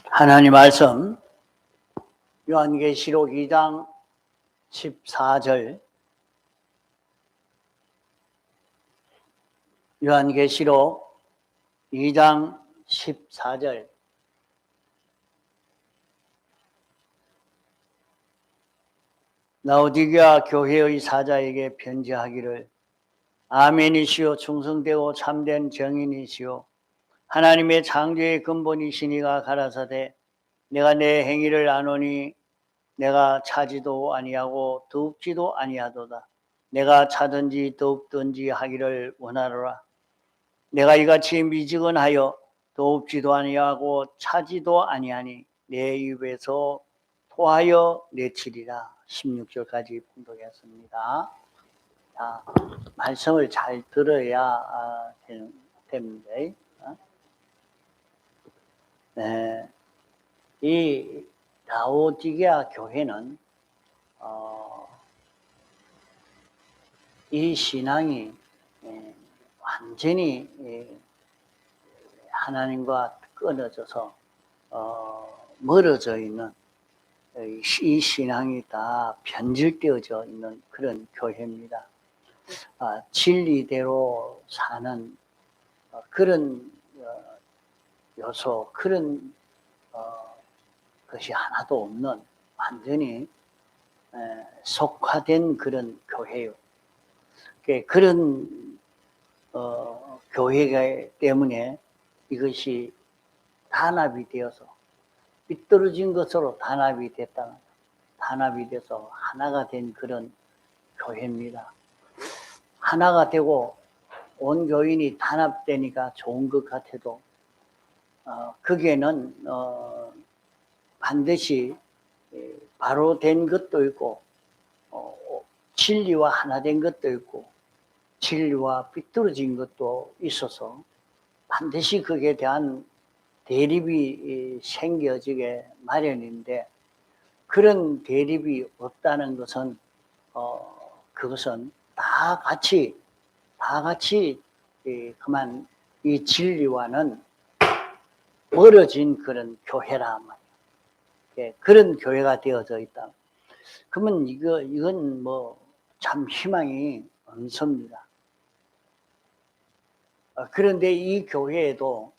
하나님 말씀 요한계시록 2장 14절, 요한계시록 2장 14절. 라오디게아 교회의 사자에게 편지하기를, 아멘이시오 충성되고 참된 정인이시오 하나님의 창조의 근본이시니가 가라사대, 내가 내 행위를 아노니 내가 차지도 아니하고 더웁지도 아니하도다. 내가 차든지 더웁든지 하기를 원하노라. 내가 이같이 미지근하여 더웁지도 아니하고 차지도 아니하니 내 입에서 토하여 내치리라. 16절까지 봉독했습니다. 자, 말씀을 잘 들어야 됩니다. 네, 이 라오디게아 교회는 이 신앙이 완전히 하나님과 끊어져서 멀어져 있는, 이 신앙이 다 변질되어져 있는 그런 교회입니다. 진리대로 사는 그런 요소, 그런 것이 하나도 없는 완전히 속화된 그런 교회요. 그런 교회가 때문에 이것이 단합이 되어서 삐뚤어진 것으로 단합이 됐다. 단합이 돼서 하나가 된 그런 교회입니다. 하나가 되고 온 교인이 단합되니까 좋은 것 같아도 거기에는 반드시 바로 된 것도 있고 진리와 하나 된 것도 있고 진리와 삐뚤어진 것도 있어서 반드시 거기에 대한 대립이 생겨지게 마련인데, 그런 대립이 없다는 것은 그것은 다 같이 그만 이 진리와는 멀어진 그런 교회라 말이에요. 그런 교회가 되어져 있다. 그러면 이건 참 희망이 없습니다. 그런데 이 교회에도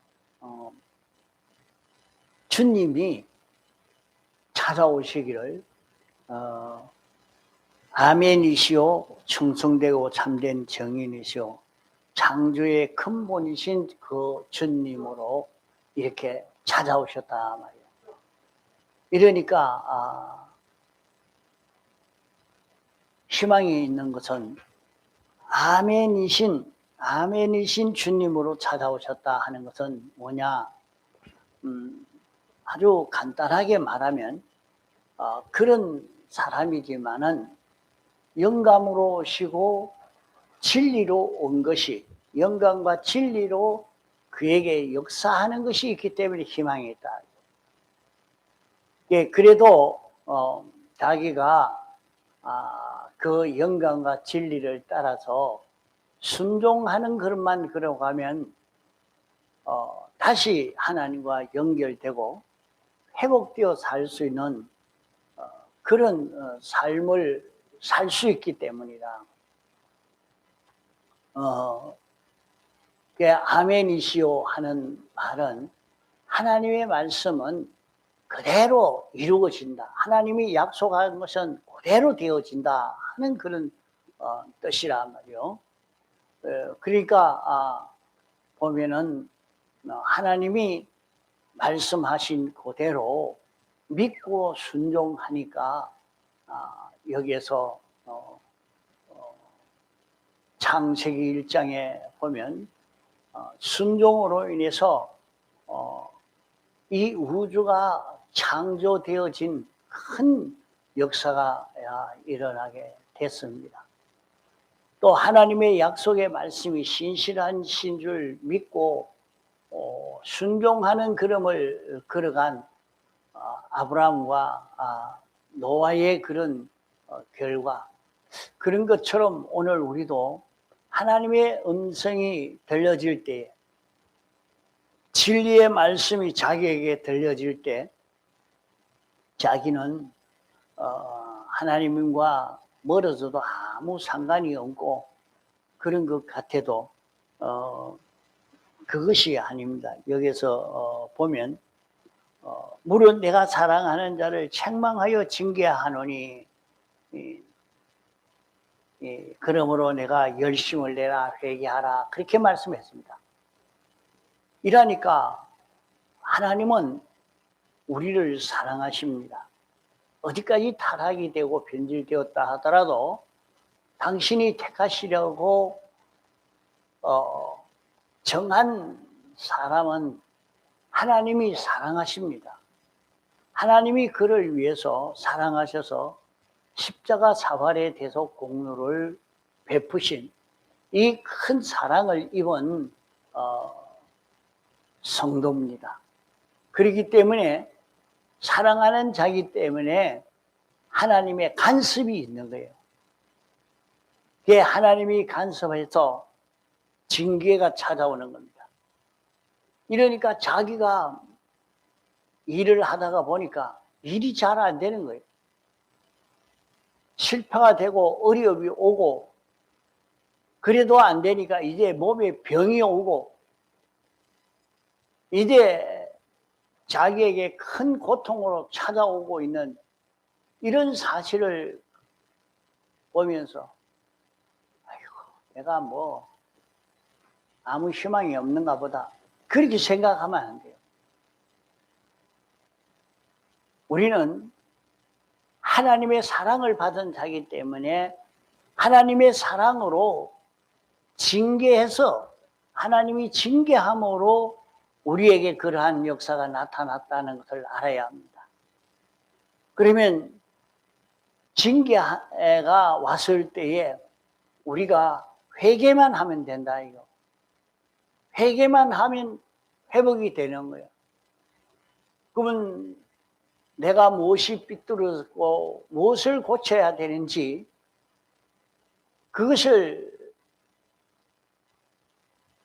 주님이 찾아오시기를 아멘이시오 충성되고 참된 정인이시오 창조의 근본이신 그 주님으로 이렇게 찾아오셨다 말이에요. 이러니까 희망이 있는 것은 아멘이신 주님으로 찾아오셨다 하는 것은 뭐냐? 아주 간단하게 말하면 그런 사람이지만은 영감으로 오시고 진리로 온 것이, 영감과 진리로 그에게 역사하는 것이 있기 때문에 희망이 있다. 그래도 자기가 그 영감과 진리를 따라서 순종하는 것만 걸어가면 다시 하나님과 연결되고 회복되어 살 수 있는 그런 삶을 살 수 있기 때문이다. 아멘이시오 하는 말은 하나님의 말씀은 그대로 이루어진다. 하나님이 약속한 것은 그대로 되어진다 하는 그런 뜻이란 말이요. 그러니까 보면은 하나님이 말씀하신 그대로 믿고 순종하니까 여기에서 창세기 1장에 보면 순종으로 인해서 이 우주가 창조되어진 큰 역사가 일어나게 됐습니다. 또 하나님의 약속의 말씀이 신실한 신 줄 믿고 순종하는 걸음을 걸어간 아브라함과 노아의 그런 결과, 그런 것처럼 오늘 우리도 하나님의 음성이 들려질 때 진리의 말씀이 자기에게 들려질 때 자기는 하나님과 멀어져도 아무 상관이 없고 그런 것 같아도 그것이 아닙니다. 여기서 보면 물론 내가 사랑하는 자를 책망하여 징계하노니 그러므로 내가 열심을 내라 회개하라 그렇게 말씀했습니다. 이러니까 하나님은 우리를 사랑하십니다. 어디까지 타락이 되고 변질되었다 하더라도 당신이 택하시려고 정한 사람은 하나님이 사랑하십니다. 하나님이 그를 위해서 사랑하셔서 십자가 사활의 대속 공로를 베푸신 이 큰 사랑을 입은 성도입니다. 그렇기 때문에 사랑하는 자기 때문에 하나님의 간섭이 있는 거예요. 그게 하나님이 간섭해서 징계가 찾아오는 겁니다. 이러니까 자기가 일을 하다가 보니까 일이 잘 안 되는 거예요. 실패가 되고 어려움이 오고 그래도 안 되니까 이제 몸에 병이 오고 이제 자기에게 큰 고통으로 찾아오고 있는 이런 사실을 보면서 아이고 내가 뭐 아무 희망이 없는가 보다 그렇게 생각하면 안 돼요. 우리는 하나님의 사랑을 받은 자이기 때문에 하나님의 사랑으로 징계해서 하나님이 징계함으로 우리에게 그러한 역사가 나타났다는 것을 알아야 합니다. 그러면 징계가 왔을 때에 우리가 회개만 하면 된다 이거. 회개만 하면 회복이 되는 거예요. 그러면 내가 무엇이 삐뚤어졌고 무엇을 고쳐야 되는지 그것을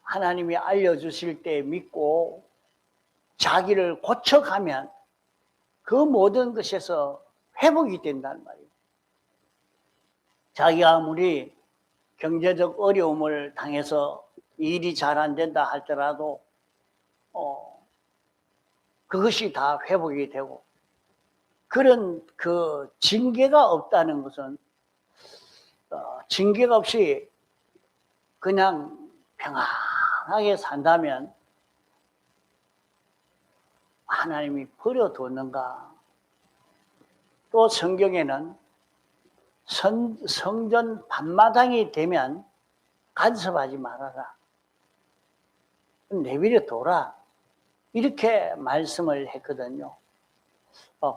하나님이 알려주실 때 믿고 자기를 고쳐가면 그 모든 것에서 회복이 된다는 말이에요. 자기가 아무리 경제적 어려움을 당해서 일이 잘 안 된다 할지라도 그것이 다 회복이 되고 그런 그 징계가 없다는 것은 징계가 없이 그냥 평안하게 산다면 하나님이 버려뒀는가? 또 성경에는 성전 밤마당이 되면 간섭하지 말아라. 내버려 둬라. 이렇게 말씀을 했거든요.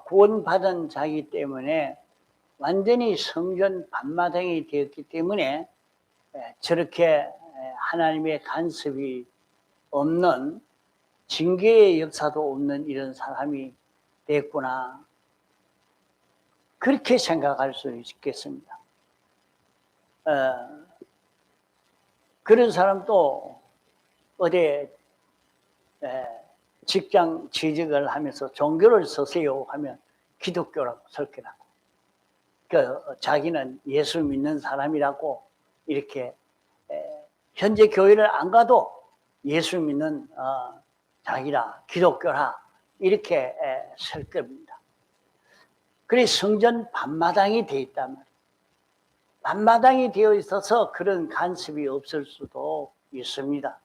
구원받은 자이기 때문에 완전히 성전 밤마당이 되었기 때문에 저렇게 하나님의 간섭이 없는 징계의 역사도 없는 이런 사람이 됐구나. 그렇게 생각할 수 있겠습니다. 그런 사람도 어디 직장 취직을 하면서 종교를 서세요 하면 기독교라고 설교라고. 자기는 예수 믿는 사람이라고 이렇게 현재 교회를 안 가도 예수 믿는 자기라 기독교라 이렇게 설 겁니다. 그래서 성전 밤마당이 되어 있단 말이에요. 밤마당이 되어 있어서 그런 간섭이 없을 수도 있습니다.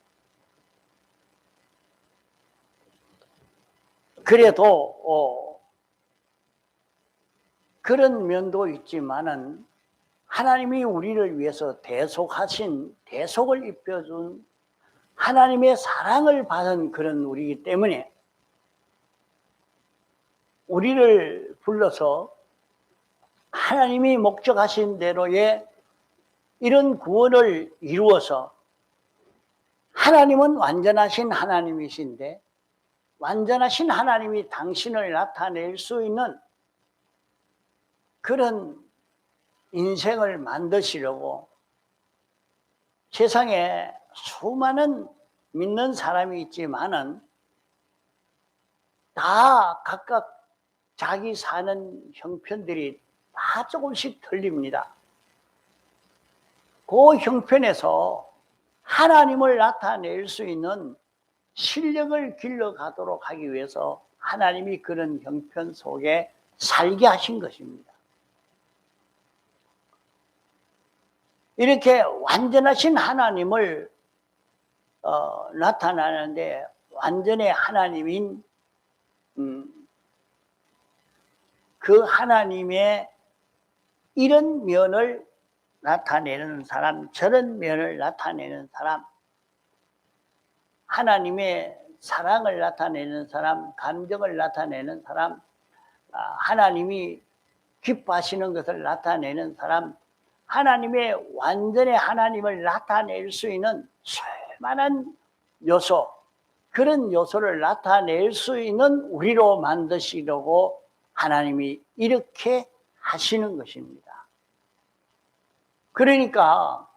그래도 그런 면도 있지만은 하나님이 우리를 위해서 대속을 입혀준 하나님의 사랑을 받은 그런 우리이기 때문에 우리를 불러서 하나님이 목적하신 대로의 이런 구원을 이루어서 하나님은 완전하신 하나님이신데 완전하신 하나님이 당신을 나타낼 수 있는 그런 인생을 만드시려고 세상에 수많은 믿는 사람이 있지만은 다 각각 자기 사는 형편들이 다 조금씩 틀립니다. 그 형편에서 하나님을 나타낼 수 있는 실력을 길러가도록 하기 위해서 하나님이 그런 형편 속에 살게 하신 것입니다. 이렇게 완전하신 하나님을 나타나는데 완전의 하나님인 그 하나님의 이런 면을 나타내는 사람, 저런 면을 나타내는 사람, 하나님의 사랑을 나타내는 사람, 감정을 나타내는 사람, 하나님이 기뻐하시는 것을 나타내는 사람, 하나님의 완전의 하나님을 나타낼 수 있는 수많은 요소, 그런 요소를 나타낼 수 있는 우리로 만드시려고 하나님이 이렇게 하시는 것입니다. 그러니까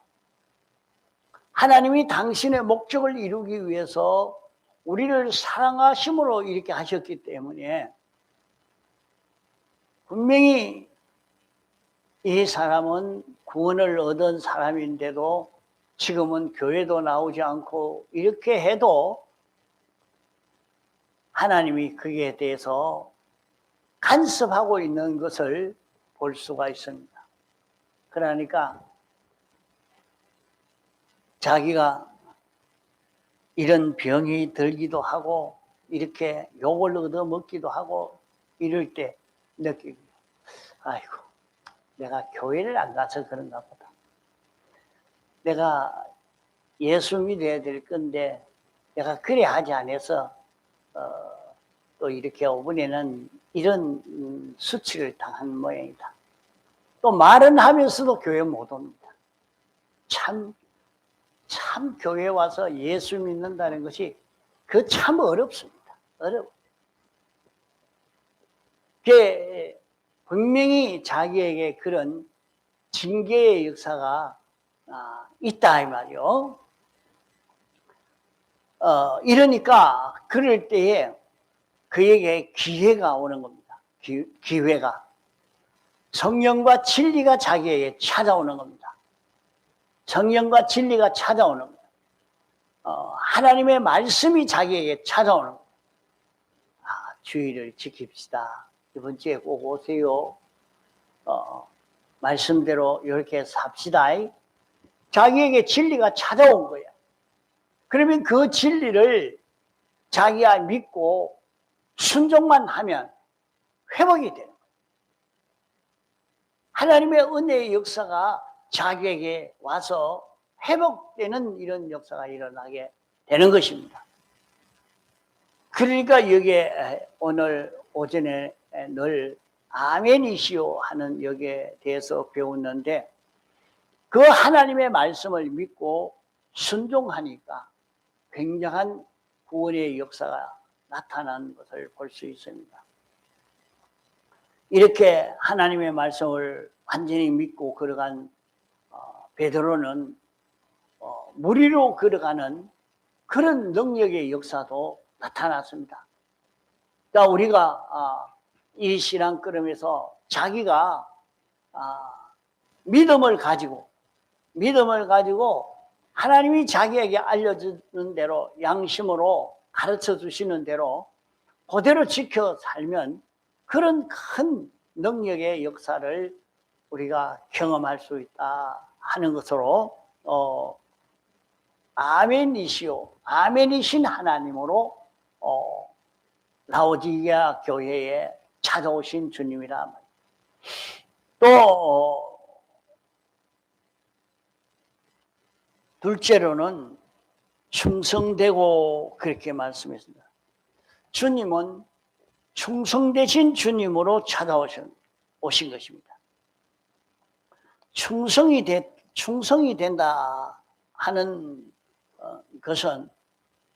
하나님이 당신의 목적을 이루기 위해서 우리를 사랑하심으로 이렇게 하셨기 때문에 분명히 이 사람은 구원을 얻은 사람인데도 지금은 교회도 나오지 않고 이렇게 해도 하나님이 그에 대해서 간섭하고 있는 것을 볼 수가 있습니다. 그러니까 자기가 이런 병이 들기도 하고 이렇게 욕을 얻어먹기도 하고 이럴 때 느끼고, 아이고 내가 교회를 안 가서 그런가 보다. 내가 예수 믿어야 될 건데 내가 그래 하지 않아서 또 이렇게 이번에는 이런 수치를 당한 모양이다. 또 말은 하면서도 교회 못 옵니다. 참 교회 와서 예수 믿는다는 것이 그 참 어렵습니다. 어려워. 그게 분명히 자기에게 그런 징계의 역사가 있다 이 말이요. 이러니까 그럴 때에 그에게 기회가 오는 겁니다. 기회가. 성령과 진리가 자기에게 찾아오는 겁니다. 성령과 진리가 찾아오는 겁니다. 하나님의 말씀이 자기에게 찾아오는 겁니다. 주의를 지킵시다. 이번 주에 꼭 오세요. 말씀대로 이렇게 삽시다. 자기에게 진리가 찾아온 거야. 그러면 그 진리를 자기가 믿고 순종만 하면 회복이 되는 거예요. 하나님의 은혜의 역사가 자기에게 와서 회복되는 이런 역사가 일어나게 되는 것입니다. 그러니까 여기에 오늘 오전에 늘 아멘이시오 하는 여기에 대해서 배웠는데 그 하나님의 말씀을 믿고 순종하니까 굉장한 구원의 역사가 나타난 것을 볼 수 있습니다. 이렇게 하나님의 말씀을 완전히 믿고 걸어간 베드로는 물 위로 걸어가는 그런 능력의 역사도 나타났습니다. 그러니까 우리가 이 신앙 걸음에서 자기가 믿음을 가지고 하나님이 자기에게 알려주는 대로 양심으로 가르쳐 주시는 대로 그대로 지켜 살면 그런 큰 능력의 역사를 우리가 경험할 수 있다 하는 것으로 아멘이시오, 아멘이신 하나님으로 라오디게아 교회에 찾아오신 주님이라. 또 둘째로는 충성되고 그렇게 말씀했습니다. 주님은 충성되신 주님으로 찾아오신 것입니다. 충성이 된다 하는 것은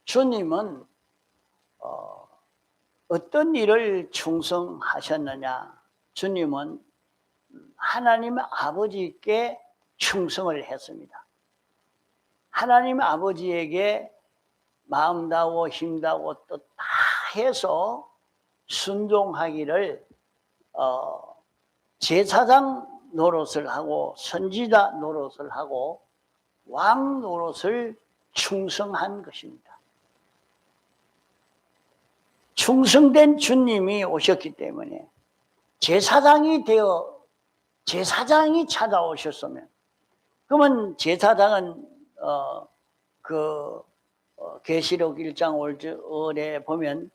주님은 어떤 일을 충성하셨느냐? 주님은 하나님 아버지께 충성을 했습니다. 하나님 아버지에게 마음 다하고 힘 다하고 뜻 다 해서 순종하기를 제사장 노릇을 하고 선지자 노릇을 하고 왕 노릇을 충성한 것입니다. 충성된 주님이 오셨기 때문에 제사장이 찾아오셨으면, 그러면 제사장은 계시록 1장 5절에 보면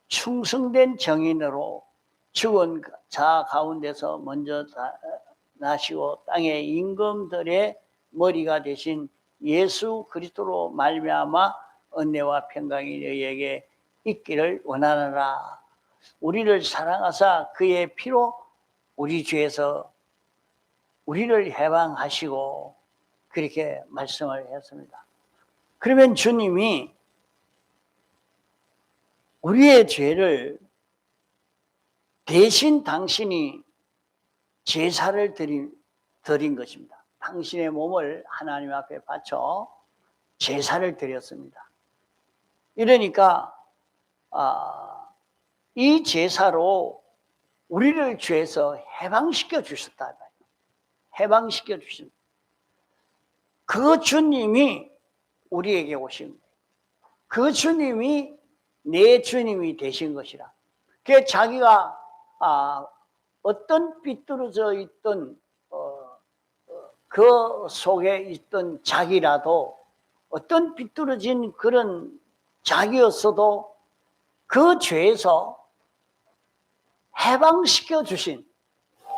충성된 정인으로 죽은 자 가운데서 먼저 나시고 땅의 임금들의 머리가 되신 예수 그리스도로 말미암아 은혜와 평강이 너희에게 있기를 원하노라. 우리를 사랑하사 그의 피로 우리 죄에서 우리를 해방하시고 그렇게 말씀을 했습니다. 그러면 주님이 우리의 죄를 대신 당신이 제사를 드린 것입니다. 당신의 몸을 하나님 앞에 바쳐 제사를 드렸습니다. 이러니까 이 제사로 우리를 죄에서 해방시켜 주셨다. 해방시켜 주신 그 주님이 우리에게 오신 거예요. 그 주님이 내 주님이 되신 것이라. 그 자기가 어떤 삐뚤어져 있던 그 속에 있던 자기라도, 어떤 삐뚤어진 그런 자기였어도 그 죄에서 해방시켜 주신,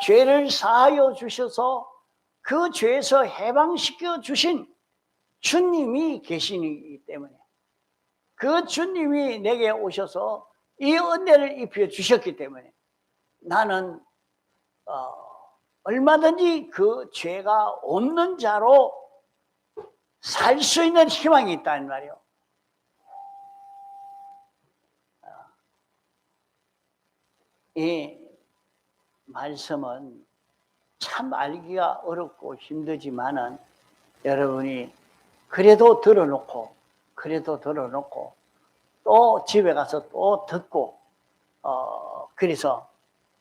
죄를 사하여 주셔서 그 죄에서 해방시켜 주신 주님이 계시기 때문에, 그 주님이 내게 오셔서 이 은혜를 입혀 주셨기 때문에 나는 얼마든지 그 죄가 없는 자로 살 수 있는 희망이 있다는 말이에요. 이 말씀은 참 알기가 어렵고 힘들지만은 여러분이 그래도 들어놓고 또 집에 가서 또 듣고 그래서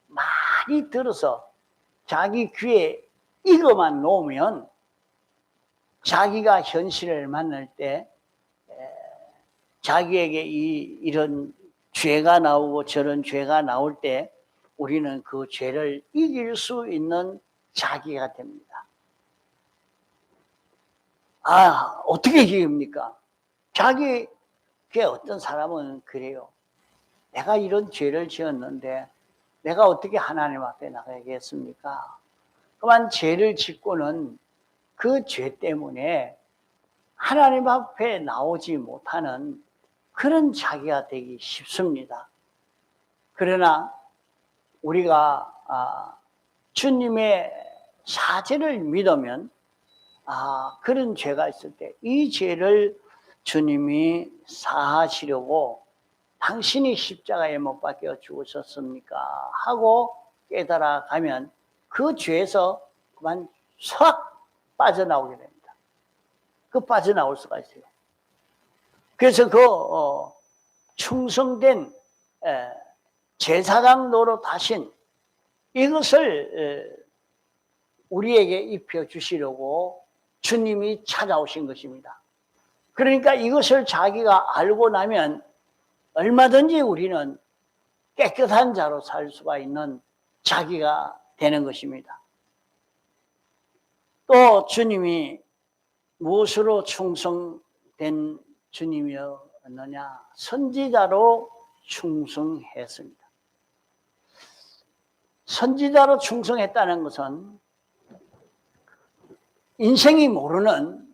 많이 들어서 자기 귀에 이거만 놓으면 자기가 현실을 만날 때 자기에게 이런 죄가 나오고 저런 죄가 나올 때 우리는 그 죄를 이길 수 있는 자기가 됩니다. 어떻게 이깁니까? 어떤 사람은 그래요. 내가 이런 죄를 지었는데 내가 어떻게 하나님 앞에 나가겠습니까? 그만 죄를 짓고는 그 죄 때문에 하나님 앞에 나오지 못하는 그런 자기가 되기 쉽습니다. 그러나 우리가 주님의 사죄를 믿으면 그런 죄가 있을 때 이 죄를 주님이 사하시려고 당신이 십자가에 못 박혀 죽으셨습니까? 하고 깨달아 가면 그 죄에서 그만 싹 빠져나오게 됩니다. 빠져나올 수가 있어요. 그래서 충성된 제사장 노릇 하신 이것을 우리에게 입혀 주시려고 주님이 찾아오신 것입니다. 그러니까 이것을 자기가 알고 나면 얼마든지 우리는 깨끗한 자로 살 수가 있는 자기가 되는 것입니다. 또 주님이 무엇으로 충성된 주님이었느냐? 선지자로 충성했습니다. 선지자로 충성했다는 것은 인생이 모르는,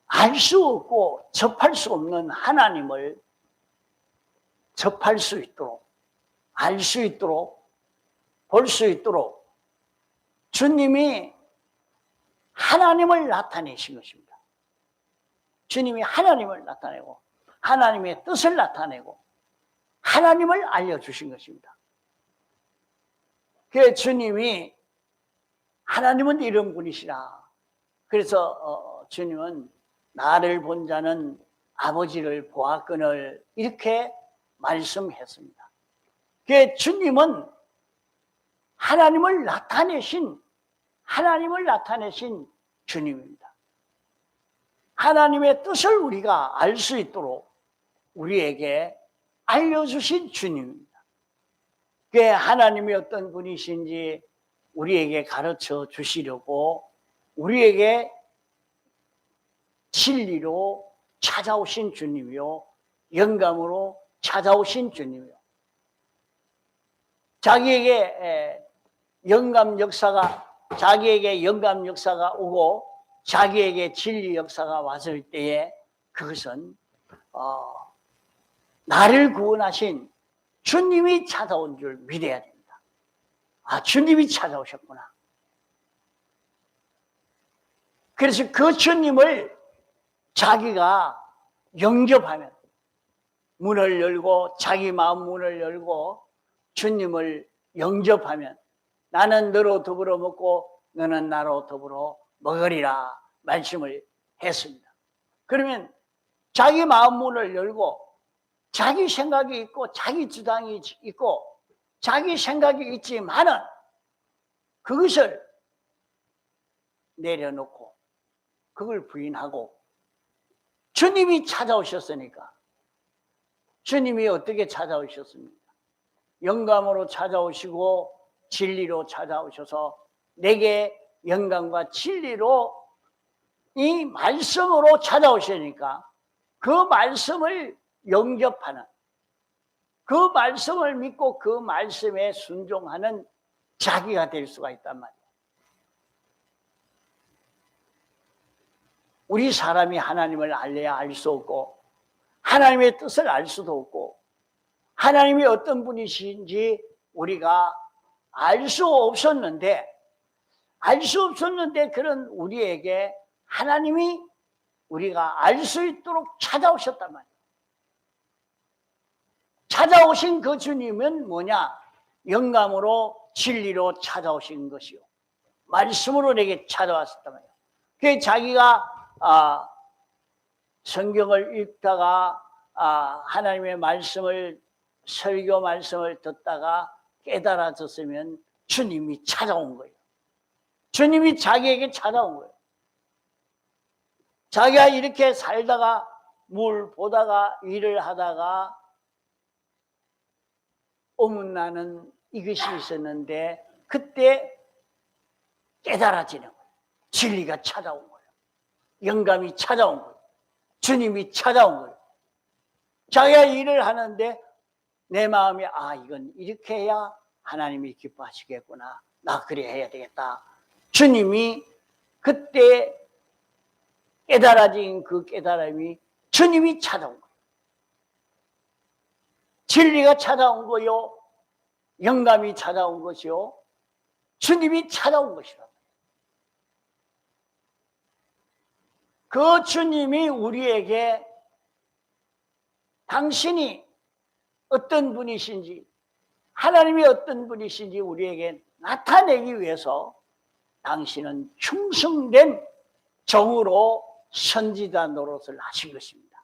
알 수 없고 접할 수 없는 하나님을 접할 수 있도록, 알 수 있도록, 볼 수 있도록 주님이 하나님을 나타내신 것입니다. 주님이 하나님을 나타내고 하나님의 뜻을 나타내고 하나님을 알려주신 것입니다. 그래서 주님이 하나님은 이런 분이시라. 그래서 주님은 나를 본 자는 아버지를 보았거늘 이렇게 말씀했습니다. 그 주님은 하나님을 나타내신 주님입니다. 하나님의 뜻을 우리가 알 수 있도록 우리에게 알려주신 주님입니다. 그 하나님이 어떤 분이신지 우리에게 가르쳐 주시려고 우리에게 진리로 찾아오신 주님이요, 영감으로 찾아오신 주님이요. 자기에게 영감 역사가 오고 자기에게 진리 역사가 왔을 때에 그것은 나를 구원하신 주님이 찾아온 줄 믿어야 됩니다. 아, 주님이 찾아오셨구나. 그래서 그 주님을 자기가 영접하면, 문을 열고 자기 마음 문을 열고 주님을 영접하면 나는 너로 더불어 먹고 너는 나로 더불어 먹으리라 말씀을 했습니다. 그러면 자기 마음 문을 열고 자기 생각이 있고 자기 주장이 있고 자기 생각이 있지만은 그것을 내려놓고 그걸 부인하고 주님이 찾아오셨으니까. 주님이 어떻게 찾아오셨습니까? 영감으로 찾아오시고 진리로 찾아오셔서 내게 영감과 진리로 이 말씀으로 찾아오시니까 그 말씀을 영접하는, 그 말씀을 믿고 그 말씀에 순종하는 자기가 될 수가 있단 말이에요. 우리 사람이 하나님을 알래야 알 수 없고 하나님의 뜻을 알 수도 없고 하나님이 어떤 분이신지 우리가 알 수 없었는데 그런 우리에게 하나님이 우리가 알 수 있도록 찾아오셨단 말이에요. 찾아오신 그 주님은 뭐냐? 영감으로 진리로 찾아오신 것이요, 말씀으로 내게 찾아왔었단 말이에요. 그게 자기가 성경을 읽다가 하나님의 말씀을, 설교 말씀을 듣다가 깨달아졌으면 주님이 찾아온 거예요. 주님이 자기에게 찾아온 거예요. 자기가 이렇게 살다가 물 보다가 일을 하다가 어문나는 이것이 있었는데 그때 깨달아지는 거예요. 진리가 찾아온 거예요. 영감이 찾아온 거예요. 주님이 찾아온 거예요. 자기가 일을 하는데 내 마음이 이건 이렇게 해야 하나님이 기뻐하시겠구나. 나 그래 해야 되겠다. 주님이 그때 깨달아진 그 깨달음이 주님이 찾아온 거예요. 진리가 찾아온 거요, 영감이 찾아온 것이요, 주님이 찾아온 것이라. 그 주님이 우리에게 당신이 어떤 분이신지, 하나님이 어떤 분이신지 우리에게 나타내기 위해서 당신은 충성된 종으로 선지자 노릇을 하신 것입니다.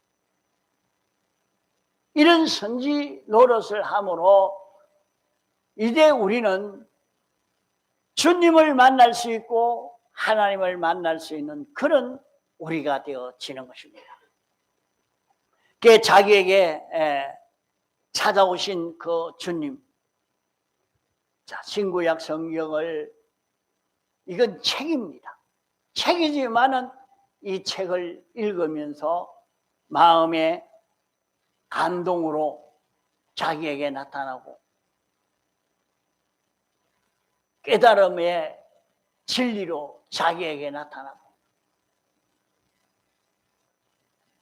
이런 선지 노릇을 함으로 이제 우리는 주님을 만날 수 있고 하나님을 만날 수 있는 그런 우리가 되어지는 것입니다. 그 자기에게 찾아오신 그 주님, 자, 신구약 성경을, 이건 책입니다. 책이지만은 이 책을 읽으면서 마음의 감동으로 자기에게 나타나고 깨달음의 진리로 자기에게 나타나고,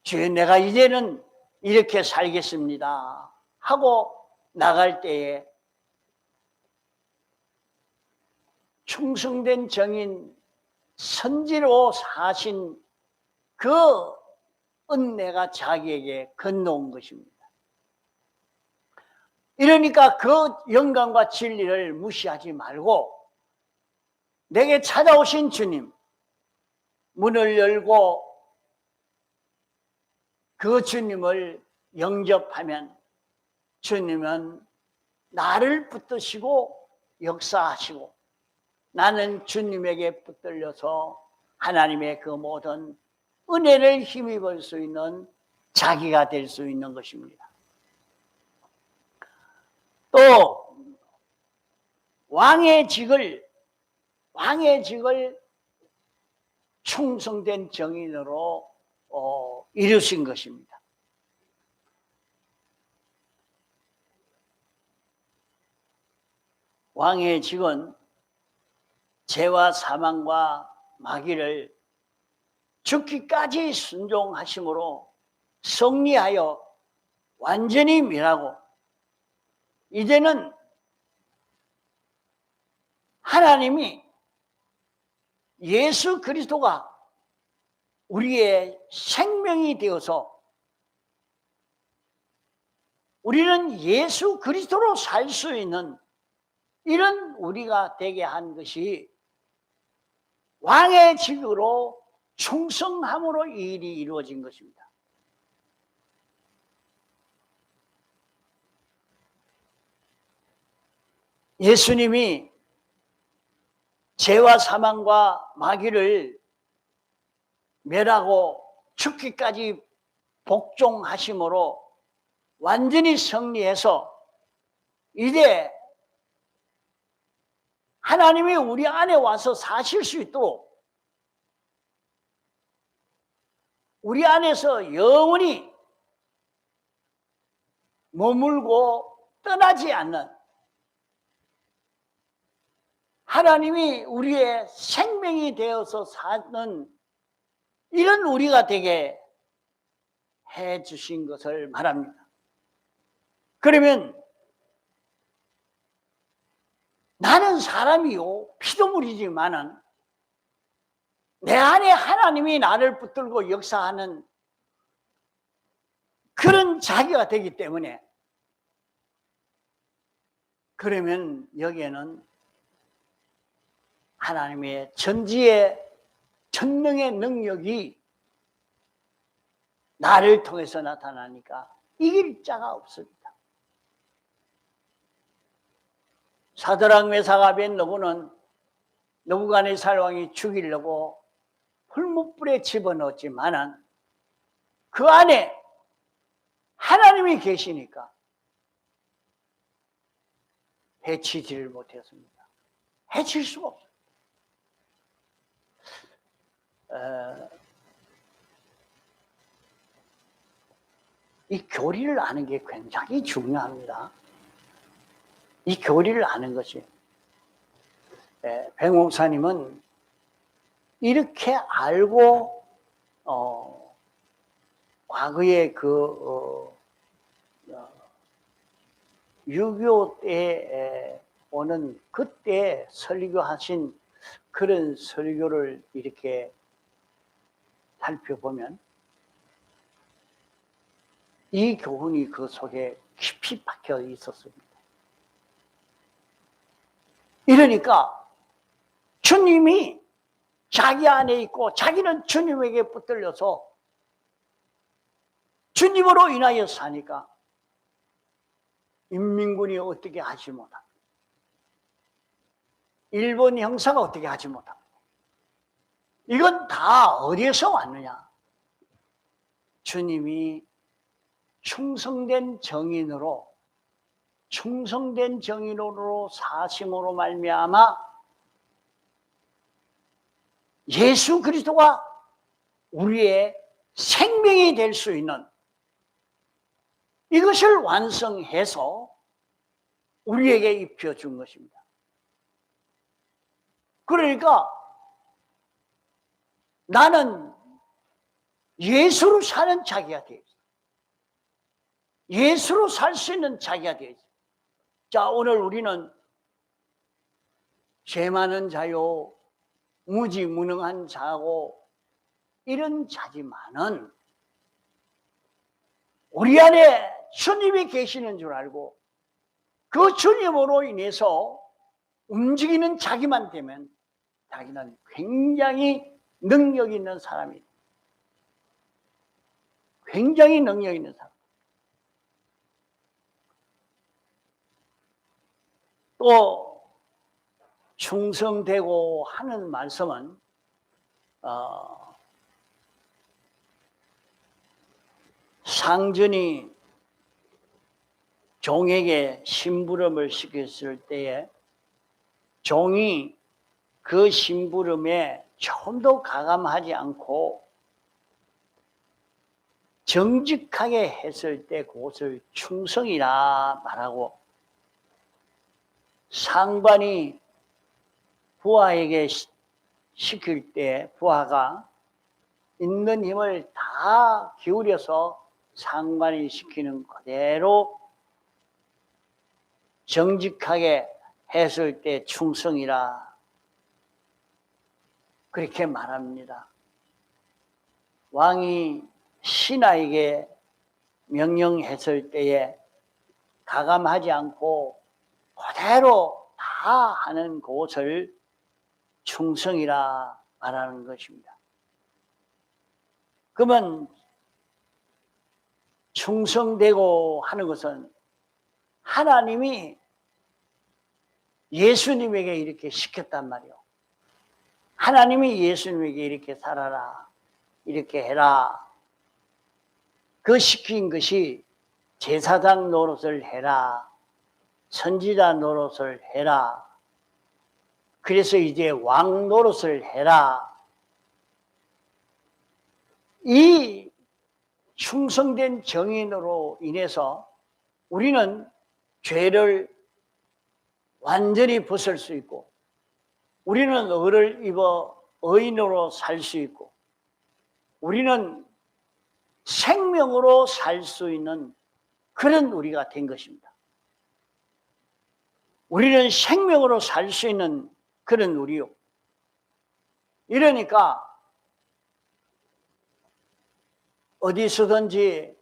주여 내가 이제는 이렇게 살겠습니다 하고 나갈 때에 충성된 정인 선지로 사신 그 은혜가 자기에게 건너온 것입니다. 이러니까 그 영광과 진리를 무시하지 말고 내게 찾아오신 주님, 문을 열고 그 주님을 영접하면 주님은 나를 붙드시고 역사하시고 나는 주님에게 붙들려서 하나님의 그 모든 은혜를 힘입을 수 있는 자기가 될 수 있는 것입니다. 또 왕의 직을 충성된 정인으로 이루신 것입니다. 왕의 직은 죄와 사망과 마귀를 죽기까지 순종하심으로 승리하여 완전히 멸하고 이제는 하나님이 예수 그리스도가 우리의 생명이 되어서 우리는 예수 그리스도로 살 수 있는 이런 우리가 되게 한 것이 왕의 직으로 충성함으로 이 일이 이루어진 것입니다. 예수님이 죄와 사망과 마귀를 멸하고 죽기까지 복종하심으로 완전히 승리해서 이제 하나님이 우리 안에 와서 사실 수 있도록 우리 안에서 영원히 머물고 떠나지 않는 하나님이 우리의 생명이 되어서 사는 이런 우리가 되게 해 주신 것을 말합니다. 그러면 나는 사람이요 피조물이지만은 내 안에 하나님이 나를 붙들고 역사하는 그런 자기가 되기 때문에 그러면 여기에는 하나님의 전지의 전능의 능력이 나를 통해서 나타나니까 이길 자가 없습니다. 사드락 메삭 아벳느고는 느부갓네살 왕이 죽이려고 풀무불에 집어넣었지만은 그 안에 하나님이 계시니까 해치지를 못했습니다. 해칠 수가 없어요. 이 교리를 아는 게 굉장히 중요합니다. 이 교리를 아는 것이 백 목사님은 이렇게 알고 과거에 그 6.25 때 오는 그때 설교하신 그런 설교를 이렇게 살펴보면 이 교훈이 그 속에 깊이 박혀 있었습니다. 이러니까 주님이 자기 안에 있고 자기는 주님에게 붙들려서 주님으로 인하여 사니까 인민군이 어떻게 하지 못합니다. 일본 형사가 어떻게 하지 못합니다. 이건 다 어디에서 왔느냐? 주님이 충성된 정인으로 사심으로 말미암아 예수 그리스도가 우리의 생명이 될 수 있는 이것을 완성해서 우리에게 입혀준 것입니다. 그러니까 나는 예수로 사는 자기가 되어 있어요. 예수로 살 수 있는 자기가 되어 있어요. 자, 오늘 우리는 죄 많은 자요, 무지무능한 자고 이런 자지만은 우리 안에 주님이 계시는 줄 알고 그 주님으로 인해서 움직이는 자기만 되면 자기는 굉장히 능력 있는 사람이에요. 굉장히 능력 있는 사람. 또 충성되고 하는 말씀은 상전이 종에게 심부름을 시켰을 때에 종이 그 심부름에 조금도 가감하지 않고 정직하게 했을 때 그것을 충성이라 말하고, 상관이 부하에게 시킬 때 부하가 있는 힘을 다 기울여서 상관이 시키는 그대로 정직하게 했을 때 충성이라 그렇게 말합니다. 왕이 신하에게 명령했을 때에 가감하지 않고 그대로 다 하는 그것을 충성이라 말하는 것입니다. 그러면 충성되고 하는 것은 하나님이 예수님에게 이렇게 시켰단 말이에요. 하나님이 예수님에게 이렇게 살아라, 이렇게 해라. 그 시킨 것이 제사장 노릇을 해라, 선지자 노릇을 해라, 그래서 이제 왕 노릇을 해라. 이 충성된 정인으로 인해서 우리는 죄를 완전히 벗을 수 있고, 우리는 의를 입어 의인으로 살 수 있고, 우리는 생명으로 살 수 있는 그런 우리가 된 것입니다. 우리는 생명으로 살 수 있는 그런 우리요. 이러니까 어디서든지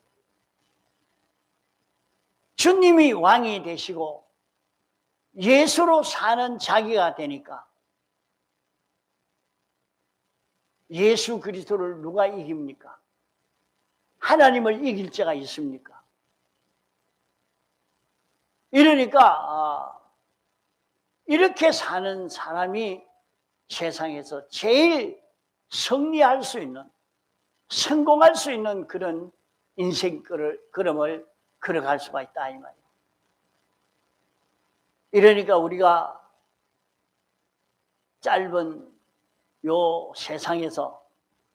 주님이 왕이 되시고 예수로 사는 자기가 되니까 예수 그리스도를 누가 이깁니까? 하나님을 이길 자가 있습니까? 이러니까 이렇게 사는 사람이 세상에서 제일 승리할 수 있는, 성공할 수 있는 그런 인생 걸음을 걸어갈 수가 있다 이 말이에요. 이러니까 우리가 짧은 요 세상에서,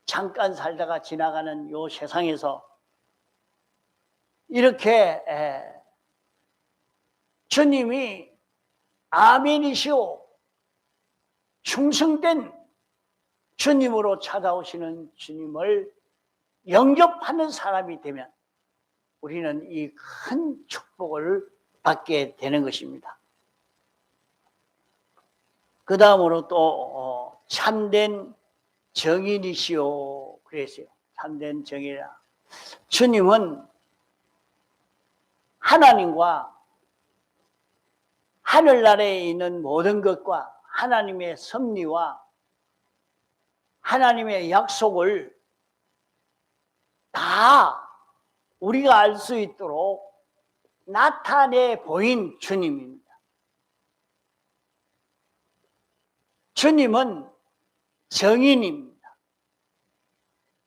잠깐 살다가 지나가는 요 세상에서 이렇게 주님이 아멘이시오, 충성된 주님으로 찾아오시는 주님을 영접하는 사람이 되면 우리는 이 큰 축복을 받게 되는 것입니다. 그 다음으로 또 참된 정인이시오 그랬어요. 참된 정인이라. 주님은 하나님과 하늘나라에 있는 모든 것과 하나님의 섭리와 하나님의 약속을 다 우리가 알 수 있도록 나타내 보인 주님입니다. 주님은 정인입니다.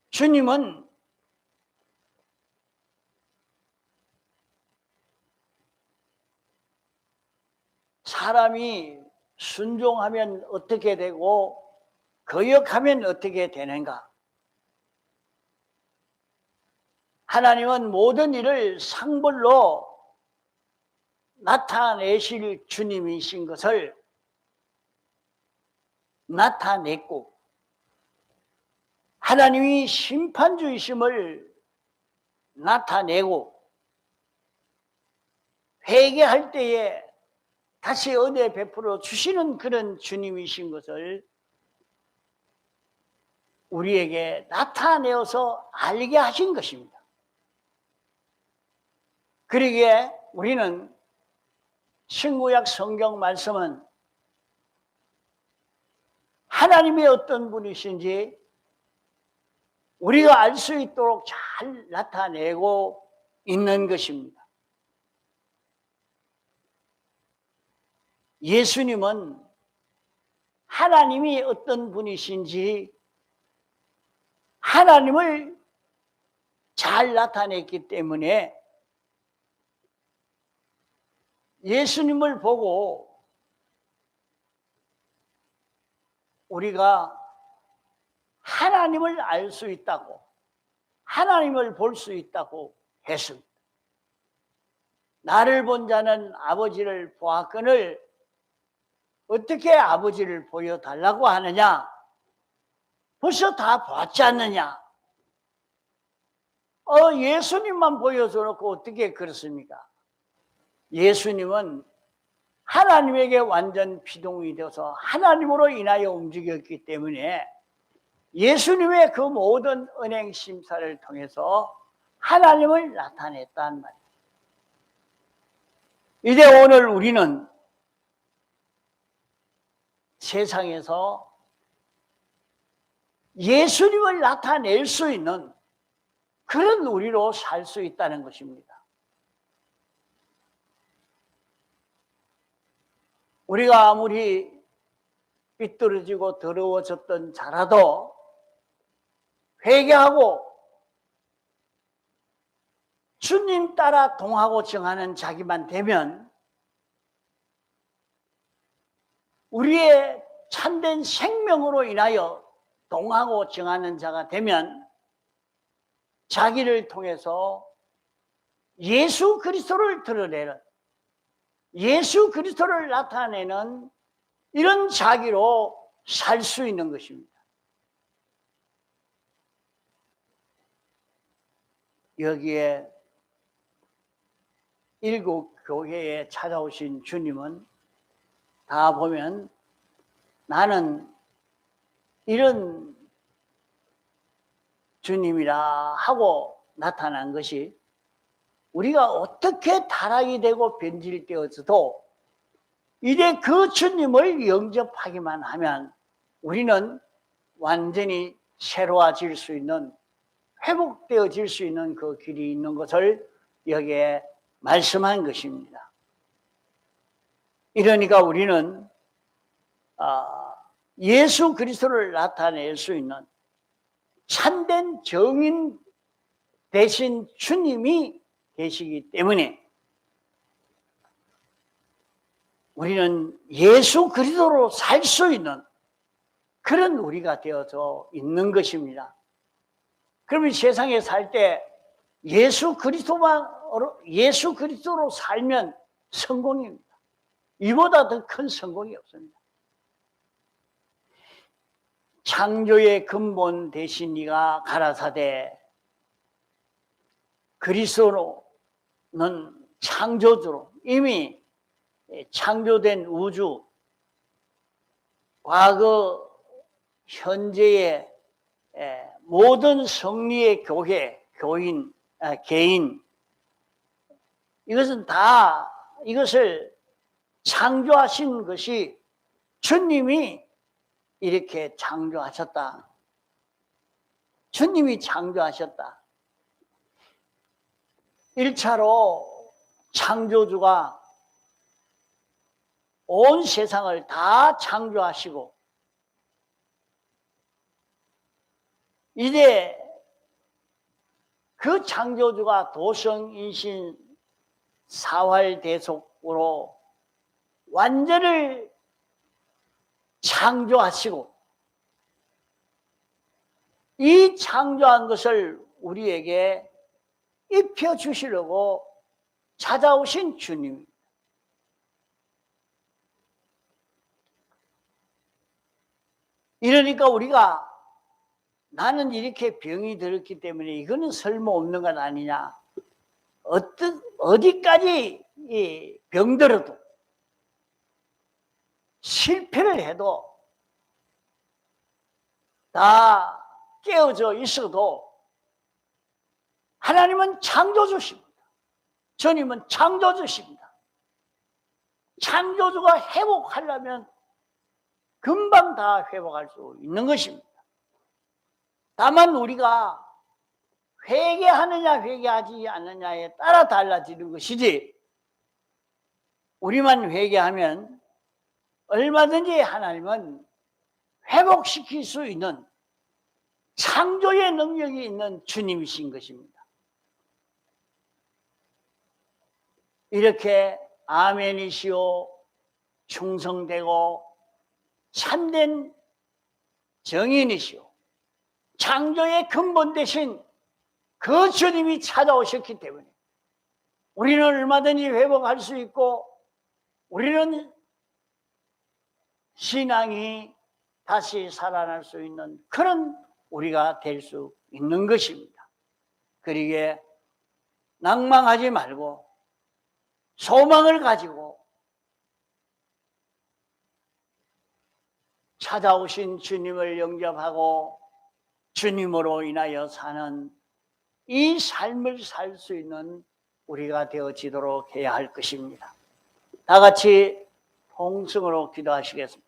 주님은 사람이 순종하면 어떻게 되고 거역하면 어떻게 되는가? 하나님은 모든 일을 상벌로 나타내실 주님이신 것을 나타냈고, 하나님이 심판주이심을 나타내고, 회개할 때에 다시 은혜 베풀어 주시는 그런 주님이신 것을 우리에게 나타내어서 알게 하신 것입니다. 그러기에 우리는 신구약 성경 말씀은 하나님이 어떤 분이신지 우리가 알 수 있도록 잘 나타내고 있는 것입니다. 예수님은 하나님이 어떤 분이신지 하나님을 잘 나타냈기 때문에 예수님을 보고 우리가 하나님을 알 수 있다고, 하나님을 볼 수 있다고 했습니다. 나를 본 자는 아버지를 보았거늘 어떻게 아버지를 보여달라고 하느냐? 벌써 다 봤지 않느냐? 예수님만 보여줘놓고 어떻게 그렇습니까? 예수님은 하나님에게 완전 피동이 되어서 하나님으로 인하여 움직였기 때문에 예수님의 그 모든 은행 심사를 통해서 하나님을 나타냈단 말이에요. 이제 오늘 우리는 세상에서 예수님을 나타낼 수 있는 그런 우리로 살 수 있다는 것입니다. 우리가 아무리 삐뚤어지고 더러워졌던 자라도 회개하고 주님 따라 동하고 정하는 자기만 되면 우리의 참된 생명으로 인하여 동하고 정하는 자가 되면 자기를 통해서 예수 그리스도를 드러내는, 예수 그리스도를 나타내는 이런 자기로 살 수 있는 것입니다. 여기에 일곱 교회에 찾아오신 주님은 다 보면 나는 이런 주님이라 하고 나타난 것이 우리가 어떻게 타락이 되고 변질되어져도 이제 그 주님을 영접하기만 하면 우리는 완전히 새로워질 수 있는, 회복되어질 수 있는 그 길이 있는 것을 여기에 말씀한 것입니다. 이러니까 우리는 예수 그리스도를 나타낼 수 있는 참된 정인 되신 주님이 계시기 때문에 우리는 예수 그리스도로 살 수 있는 그런 우리가 되어져 있는 것입니다. 그러면 세상에 살 때 예수 그리스도로 살면 성공입니다. 이보다 더 큰 성공이 없습니다. 창조의 근본 되신 이가 가라사대 그리스도는 창조주로 이미 창조된 우주, 과거, 현재의 모든 성리의 교회, 개인, 이것은 다 이것을 창조하신 것이 주님이 이렇게 창조하셨다. 주님이 창조하셨다. 1차로 창조주가 온 세상을 다 창조하시고 이제 그 창조주가 도성인신 사활대속으로 완전을 창조하시고 이 창조한 것을 우리에게 입혀주시려고 찾아오신 주님입니다. 이러니까 우리가 나는 이렇게 병이 들었기 때문에 이거는 쓸모없는 것 아니냐. 어디까지 병들어도 실패를 해도 다 깨어져 있어도 하나님은 창조주십니다. 주님은 창조주십니다. 창조주가 회복하려면 금방 다 회복할 수 있는 것입니다. 다만 우리가 회개하느냐 회개하지 않느냐에 따라 달라지는 것이지 우리만 회개하면 얼마든지 하나님은 회복시킬 수 있는 창조의 능력이 있는 주님이신 것입니다. 이렇게 아멘이시오 충성되고 참된 정인이시오 창조의 근본 되신 그 주님이 찾아오셨기 때문에 우리는 얼마든지 회복할 수 있고 우리는 신앙이 다시 살아날 수 있는 그런 우리가 될 수 있는 것입니다. 그러기에 낭망하지 말고 소망을 가지고 찾아오신 주님을 영접하고 주님으로 인하여 사는 이 삶을 살 수 있는 우리가 되어지도록 해야 할 것입니다. 다 같이 통성으로 기도하시겠습니다.